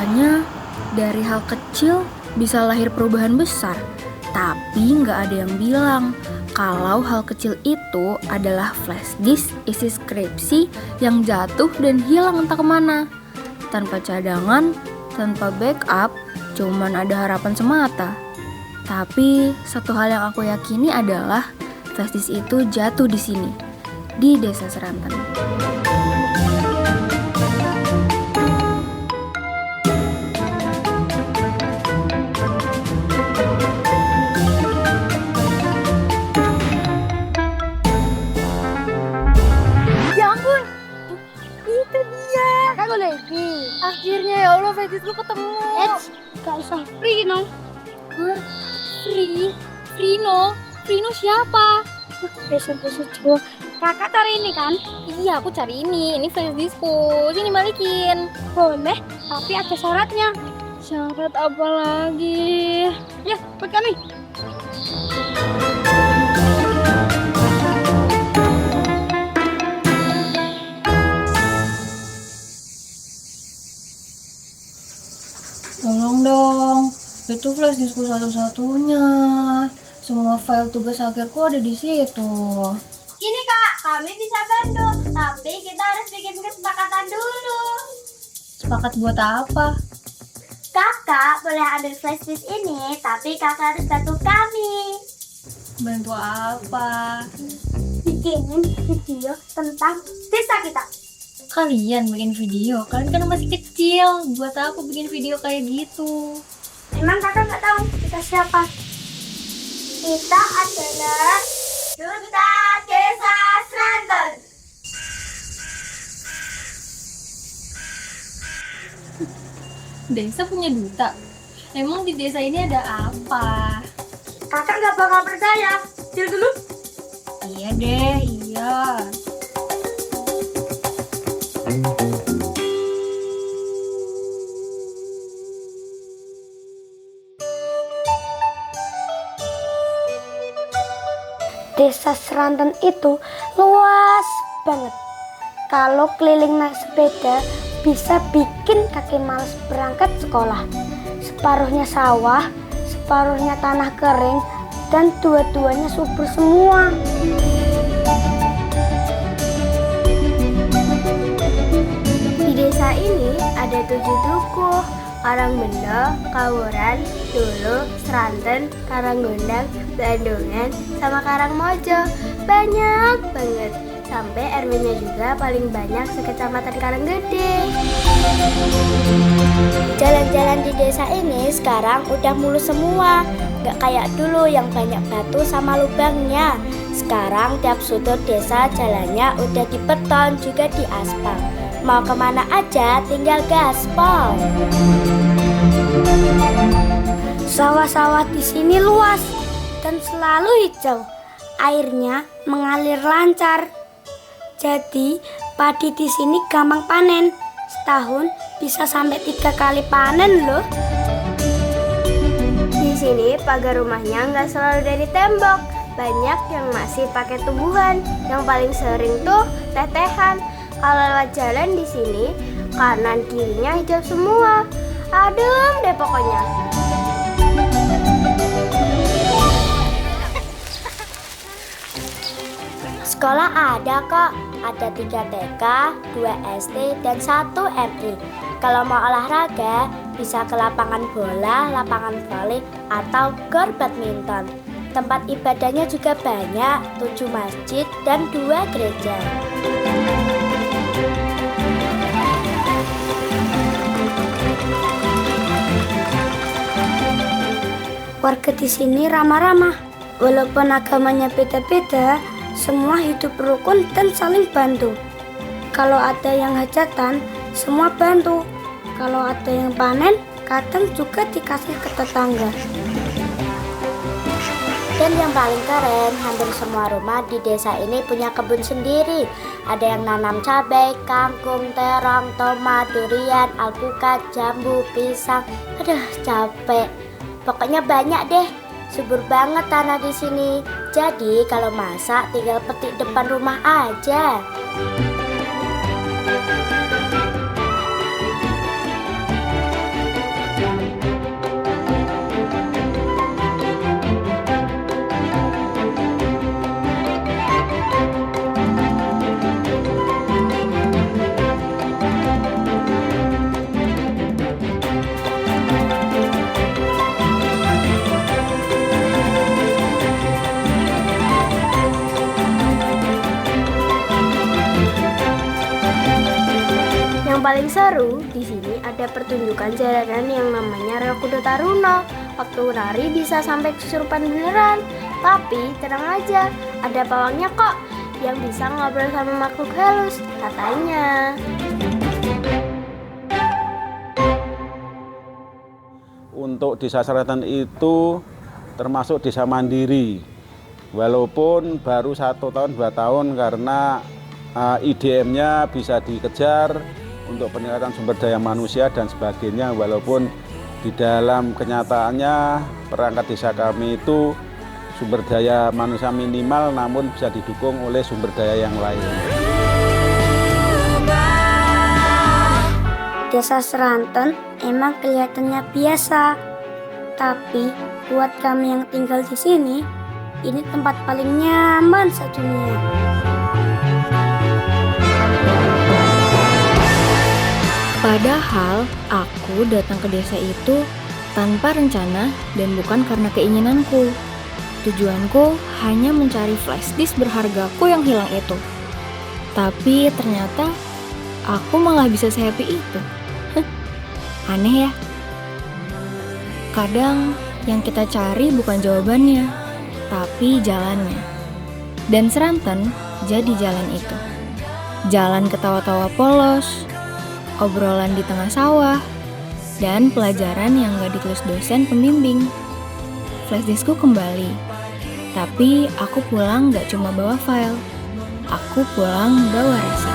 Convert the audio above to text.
Katanya dari hal kecil bisa lahir perubahan besar, tapi nggak ada yang bilang kalau hal kecil itu adalah flash disk isi skripsi yang jatuh dan hilang entah kemana. Tanpa cadangan, tanpa backup, cuman ada harapan semata. Tapi satu hal yang aku yakini adalah flash disk itu jatuh di sini, di Desa Seranten. Ya ampun, itu dia. Kakak lagi. Akhirnya ya Allah, Fedisku ketemu. Gak usah free no. Free? Free no siapa? Besok Jawa. Kakak cari ini kan? Iya, aku cari ini. Ini Fedisku. Sini balikin. Boleh, tapi ada syaratnya. Syarat apa lagi? Ya, buat kami. Tolong dong, itu flash diskku satu-satunya. Semua file tugas akhirku ada di situ. Gini kak, kami bisa bantu, tapi kita harus bikin kesepakatan dulu. Sepakat buat apa? Kakak boleh ambil flash disk ini, tapi kakak harus bantu kami Bantu apa? bikin video tentang desa kita. Kalian bikin video? Kalian kan masih kecil. Buat apa bikin video kayak gitu? Emang kakak nggak tahu kita siapa? Kita adalah Duta Desa Seranten. Desa punya duta? Emang di desa ini ada apa? Kakak nggak bakal percaya. Lihat dulu. Iya deh, iya. Desa Seranten itu luas banget. Kalau keliling naik sepeda bisa bikin kaki males berangkat sekolah. Separuhnya sawah, separuhnya tanah kering, dan dua-duanya subur semua. Di desa ini ada 7 dukuh: Karangbenda, Kawuran, Dulu, Seranten, Karanggondang, Bandungan, sama Karangmojo. Banyak banget. Sampai RW-nya juga paling banyak sekecamatan Karanggede. Jalan-jalan di desa ini sekarang udah mulus semua. Gak kayak dulu yang banyak batu sama lubangnya. Sekarang tiap sudut desa jalannya udah dibeton juga diaspal. Mau kemana aja tinggal gaspol. Sawah-sawah di sini luas dan selalu hijau. Airnya mengalir lancar. Jadi padi di sini gampang panen. Setahun bisa sampai 3 kali panen loh. Di sini pagar rumahnya nggak selalu dari tembok. Banyak yang masih pakai tumbuhan. Yang paling sering tuh tetehan. Kalau lewat jalan di sini, kanan kirinya hijau semua. Adem deh pokoknya. Sekolah ada kok. Ada 3 TK, 2 SD, dan 1 MI. Kalau mau olahraga, bisa ke lapangan bola, lapangan voli, atau gor badminton. Tempat ibadahnya juga banyak, 7 masjid dan 2 gereja. Warga di sini ramah-ramah. Walaupun agamanya beda-beda, semua hidup rukun dan saling bantu. Kalau ada yang hajatan, semua bantu. Kalau ada yang panen, kadang juga dikasih ke tetangga. Dan yang paling keren, hampir semua rumah di desa ini punya kebun sendiri. Ada yang nanam cabai, kangkung, terong, tomat, durian, alpukat, jambu, pisang. Aduh, capek. Pokoknya banyak deh. Subur banget tanah di sini. Jadi kalau masak tinggal petik depan rumah aja. Yang paling seru di sini ada pertunjukan jalanan yang namanya Rel Kuda Taruna. Waktu nari bisa sampai kesurupan beneran. Tapi tenang aja, ada pawangnya kok yang bisa ngobrol sama makhluk halus, katanya. Untuk desa Seraten itu termasuk desa mandiri. Walaupun baru 1 tahun 2 tahun karena IDM-nya bisa dikejar untuk peningkatan sumber daya manusia dan sebagainya. Walaupun di dalam kenyataannya perangkat desa kami itu sumber daya manusia minimal, namun bisa didukung oleh sumber daya yang lain. Desa Seraten emang kelihatannya biasa, tapi buat kami yang tinggal di sini, ini tempat paling nyaman sedunia. Padahal aku datang ke desa itu tanpa rencana dan bukan karena keinginanku. Tujuanku hanya mencari flash disk berhargaku yang hilang itu. Tapi ternyata aku malah bisa se-happy itu. Aneh ya. Kadang yang kita cari bukan jawabannya, tapi jalannya. Dan Seraten jadi jalan itu. Jalan ketawa-tawa polos, obrolan di tengah sawah, dan pelajaran yang gak ditulis dosen pembimbing. Flashdiskku kembali, tapi aku pulang gak cuma bawa file, aku pulang bawa rasa.